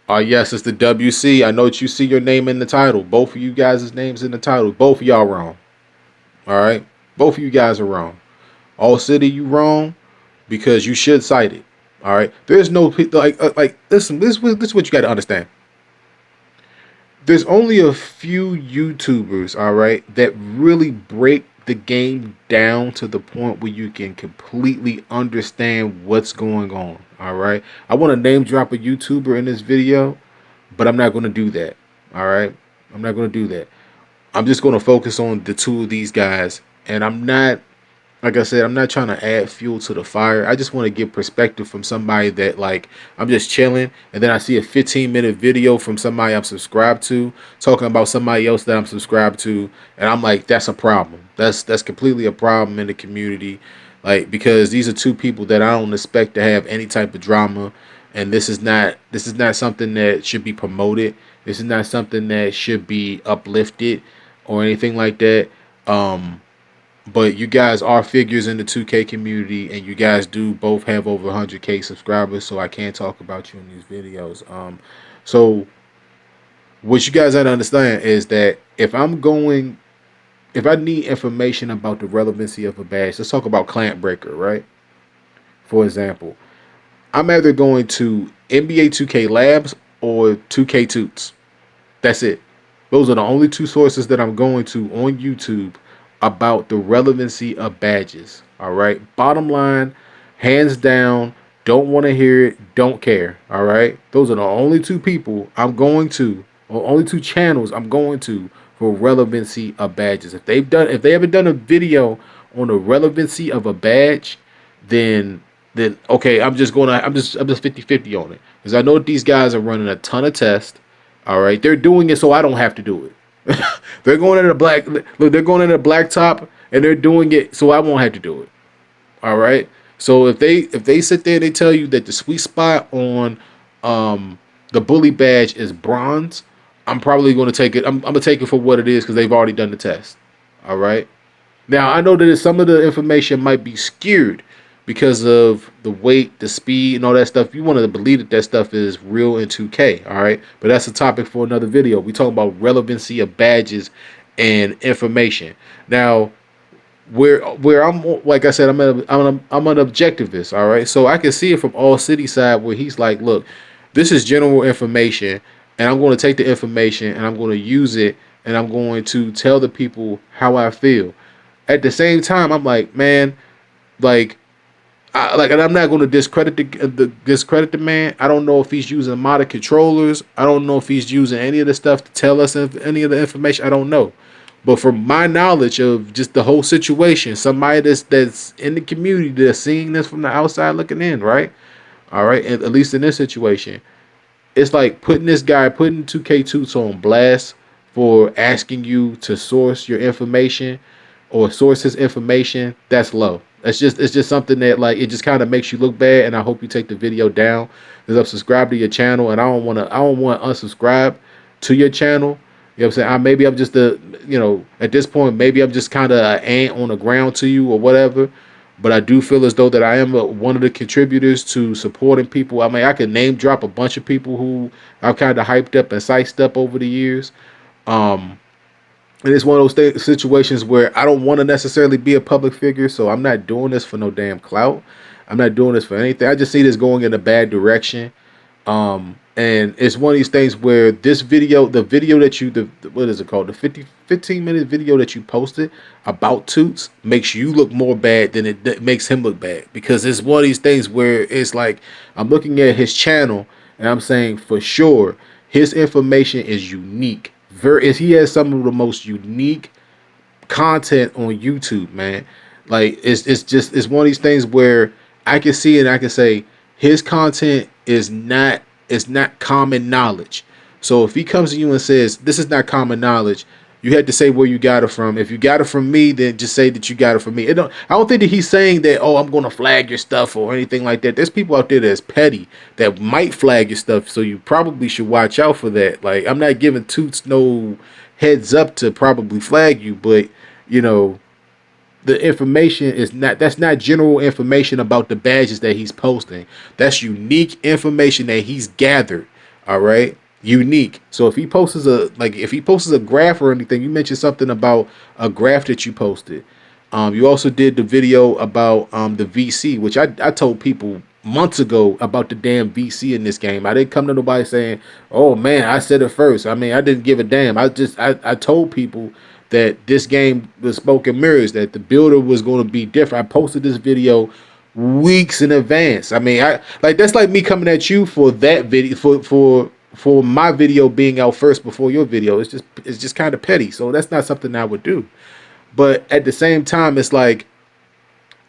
Yes, it's the WC. I know that you see your name in the title. Both of you guys' names in the title. Both of y'all wrong. All right, both of you guys are wrong. All City, you wrong because you should cite it. All right, there's no like. Listen, this is what you got to understand. There's only a few YouTubers, all right, that really break the game down to the point where you can completely understand what's going on. All right, I want to name drop a YouTuber in this video, but I'm not going to do that. All right, I'm not going to do that. I'm just going to focus on the two of these guys, and I'm not, like I said, I'm not trying to add fuel to the fire. I just want to get perspective from somebody that, like, I'm just chilling and then I see a 15-minute video from somebody I'm subscribed to talking about somebody else that I'm subscribed to, and I'm like, that's a problem. That's completely a problem in the community, like, because these are two people that I don't expect to have any type of drama, and this is not something that should be promoted. This is not something that should be uplifted or anything like that. But you guys are figures in the 2K community, and you guys do both have over 100K subscribers, so I can talk about you in these videos. So what you guys gotta understand is that if I need information about the relevancy of a badge, let's talk about Clan Breaker, right? For example, I'm either going to NBA 2K Labs or 2K Tutes. That's it. Those are the only two sources that I'm going to on YouTube about the relevancy of badges. All right. Bottom line, hands down, don't want to hear it, don't care. All right. Those are the only two people I'm going to, or only two channels I'm going to for relevancy of badges. If they ever done a video on the relevancy of a badge, then okay, I'm just 50-50 on it. Because I know that these guys are running a ton of tests. All right. They're doing it so I don't have to do it. They're going in a black look. They're going in a black top, and they're doing it so I won't have to do it. All right. So if they sit there and they tell you that the sweet spot on the bully badge is bronze, I'm probably going to take it. I'm gonna take it for what it is because they've already done the test. All right. Now I know that some of the information might be skewed because of the weight, the speed, and all that stuff. You want to believe that that stuff is real in 2K, all right? But that's a topic for another video. We talk about relevancy of badges and information. Now, where I'm, like I said, I'm an objectivist, all right? So I can see it from AllCity side where he's like, look, this is general information, and I'm going to take the information and I'm going to use it, and I'm going to tell the people how I feel. At the same time, I'm like, man, like, and I'm not going to discredit the man. I don't know if he's using modded controllers. I don't know if he's using any of the stuff to tell us any of the information. I don't know. But from my knowledge of just the whole situation, somebody that's in the community that's seeing this from the outside looking in, right? All right, at least in this situation, it's like putting 2K Toots on blast for asking you to source your information or source his information. That's low. It's just something that, like, it just kind of makes you look bad, and I hope you take the video down. Because I've subscribed to your channel, and I don't want to unsubscribe to your channel. You know what I'm saying? Maybe I'm just at this point, maybe I'm just kind of an ant on the ground to you or whatever. But I do feel as though that I am one of the contributors to supporting people. I mean, I could name drop a bunch of people who I've kind of hyped up and sized up over the years. And it's one of those situations where I don't want to necessarily be a public figure, so I'm not doing this for no damn clout. I'm not doing this for anything. I just see this going in a bad direction. And it's one of these things where this video, the video that what is it called? The 15-minute video that you posted about Toots makes you look more bad than it makes him look bad. Because it's one of these things where it's like, I'm looking at his channel and I'm saying for sure his information is unique. He has some of the most unique content on YouTube, man. Like it's one of these things where I can see it and I can say his content is not common knowledge. So if he comes to you and says this is not common knowledge, you had to say where you got it from. If you got it from me, then just say that you got it from me. I don't think that he's saying that, oh, I'm going to flag your stuff or anything like that. There's people out there that's petty that might flag your stuff, so you probably should watch out for that. Like, I'm not giving Toots no heads up to probably flag you, but, the information that's not general information about the badges that he's posting. That's unique information that he's gathered. All right, unique. So if he posts a graph or anything, you mentioned something about a graph that you posted. You also did the video about the VC, which I told people months ago about the damn VC in this game. I didn't come to nobody saying, "Oh man, I said it first." I mean, I didn't give a damn. I told people that this game was smoke and mirrors, that the builder was going to be different. I posted this video weeks in advance. I mean, I like that's like me coming at you for that video for my video being out first before your video. It's just kind of petty. So that's not something I would do. But at the same time, it's like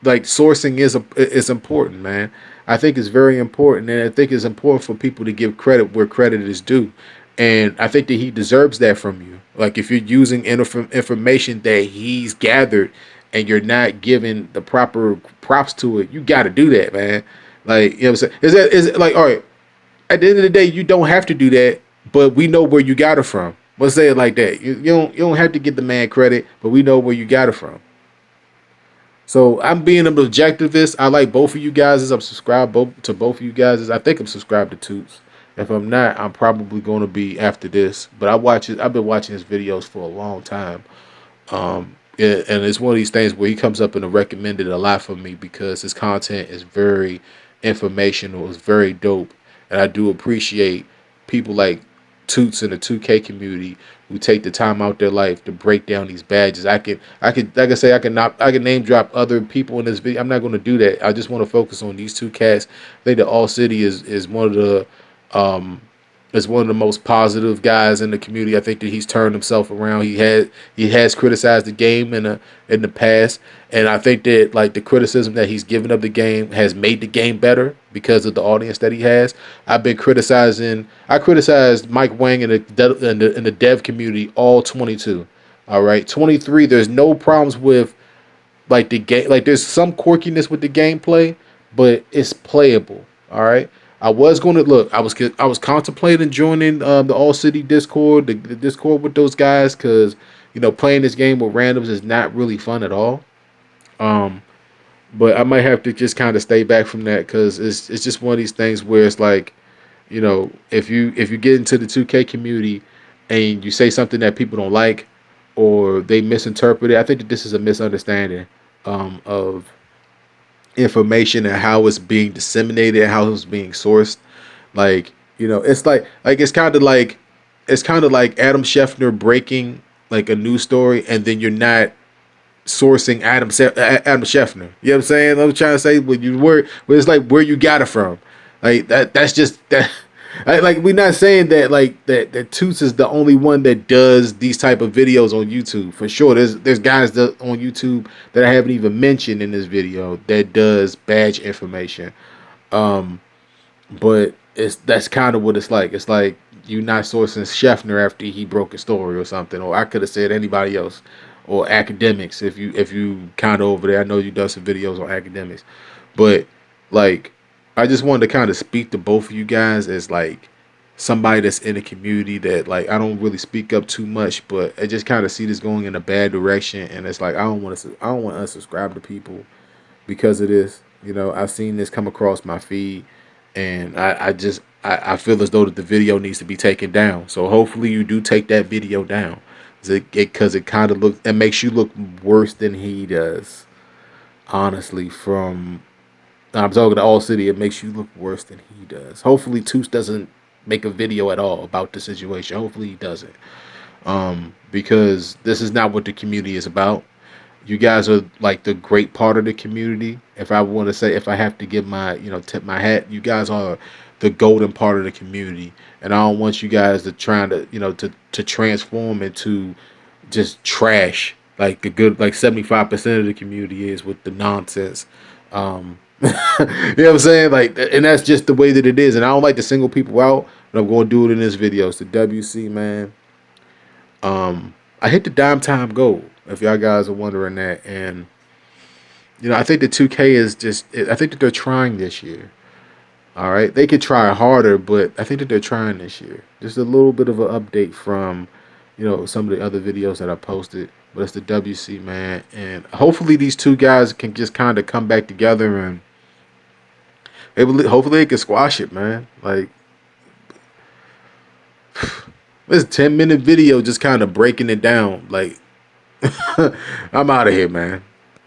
sourcing is important, man. I think it's very important, and I think it's important for people to give credit where credit is due. And I think that he deserves that from you. Like if you're using information that he's gathered and you're not giving the proper props to it, you got to do that, man. Like, you know what I'm saying? Is it like, all right, at the end of the day, you don't have to do that, but we know where you got it from. Let's say it like that. You don't have to give the man credit, but we know where you got it from. So I'm being an objectivist. I like both of you guys. I'm subscribed to both of you guys. I think I'm subscribed to Tutes. If I'm not, I'm probably going to be after this. But I've been watching his videos for a long time. And it's one of these things where he comes up and recommended a lot for me because his content is very informational. It's very dope, and I do appreciate people like Toots in the 2K community who take the time out their life to break down these badges. I could like I say I can name drop other people in this video. I'm not going to do that. I just want to focus on these two cats. I think the AllCity is one of the most positive guys in the community. I think that he's turned himself around. He has criticized the game in the past, and I think that like the criticism that he's given of the game has made the game better because of the audience that he has. I criticized Mike Wang in the dev community all 22. All right, 23. There's no problems with like the game. Like there's some quirkiness with the gameplay, but it's playable. All right. I was going to look. I was contemplating joining the AllCity Discord, the Discord with those guys, because playing this game with randoms is not really fun at all. But I might have to just kind of stay back from that because it's just one of these things where it's like, if you get into the 2K community and you say something that people don't like or they misinterpret it, I think that this is a misunderstanding of information and how it's being disseminated and how it's being sourced. Like it's kind of like Adam Scheffner breaking like a news story and then you're not sourcing Adam Scheffner. You know what I'm saying? I'm trying to say where it's like where you got it from. Like that's just that. Like we're not saying that that Toots is the only one that does these type of videos on YouTube. For sure, there's guys that on YouTube that I haven't even mentioned in this video that does badge information. But that's kind of what it's like. It's like you not sourcing Scheffner after he broke a story or something, or I could have said anybody else, or academics if you kind of over there. I know you done some videos on academics, but like. I just wanted to kind of speak to both of you guys as like somebody that's in the community that like I don't really speak up too much, but I just kind of see this going in a bad direction, and it's like I don't want to unsubscribe to people because of this. I've seen this come across my feed, and I feel as though that the video needs to be taken down. So hopefully you do take that video down, because it kind of it makes you look worse than he does. Honestly, I'm talking to AllCity. It makes you look worse than he does. Hopefully, Toots doesn't make a video at all about the situation. Hopefully, he doesn't. Because this is not what the community is about. You guys are like the great part of the community. If I have to give my, tip my hat, you guys are the golden part of the community. And I don't want you guys to try to, to transform into just trash like the good, like 75% of the community is with the nonsense. You know what I'm saying? Like, and that's just the way that it is. And I don't like to single people out, but I'm going to do it in this video. It's the WC, man. I hit the dime time goal, if y'all guys are wondering that. And, I think the 2K is I think that they're trying this year. All right. They could try harder, but I think that they're trying this year. Just a little bit of an update from, some of the other videos that I posted. But it's the WC, man. And hopefully these two guys can just kind of come back together and hopefully they can squash it, man. Like, This 10-minute video just kind of breaking it down. Like, I'm out of here, man.